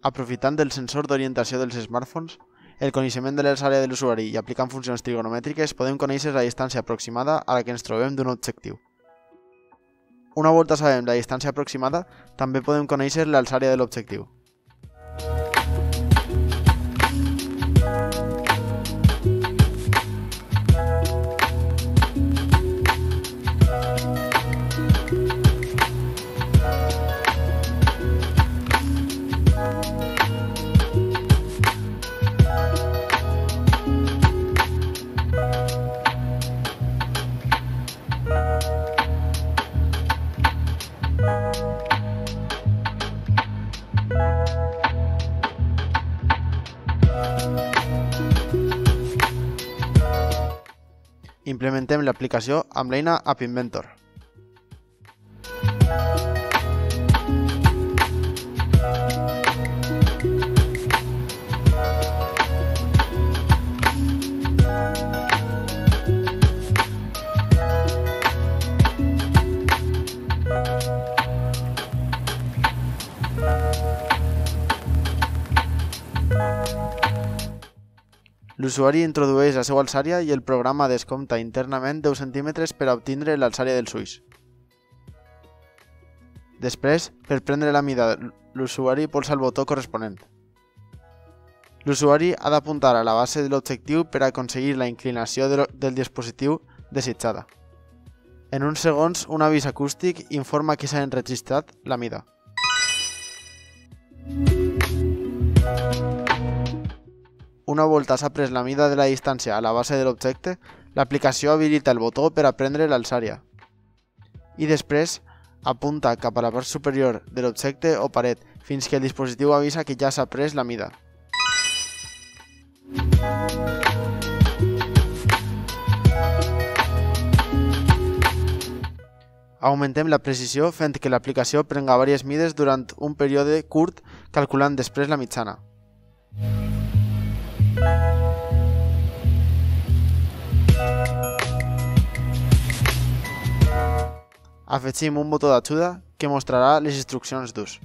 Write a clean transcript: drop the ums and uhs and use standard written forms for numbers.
Aprofitant el sensor d'orientació dels smartphones, el coneixement de l'àrea de l'usuari i aplicant funcions trigonomètriques podem conèixer la distància aproximada a la que ens trobem d'un objectiu. Una volta sabem la distància aproximada, també podem conèixer l'alçària de l'objectiu. Implementem l'aplicació amb l'eina App Inventor. L'usuari introdueix la seva alçària i el programa descompta internament 10 centímetres per a obtenir l'alçària dels ulls. Després, per prendre la mida, l'usuari polsa el botó corresponent. L'usuari ha d'apuntar a la base de l'objectiu per aconseguir la inclinació del dispositiu desitjada. En uns segons, un avís acústic informa que s'ha enregistrat la mida. Una volta s'ha pres la mida de la distància a la base de l'objecte, l'aplicació habilita el botó per a prendre l'alçària. I després, apunta cap a la part superior de l'objecte o paret fins que el dispositiu avisa que ja s'ha pres la mida. Augmentem la precisió fent que l'aplicació prenga diverses mides durant un període curt, calculant després la mitjana. Afegim un botó d'ajuda que mostrarà les instruccions d'ús.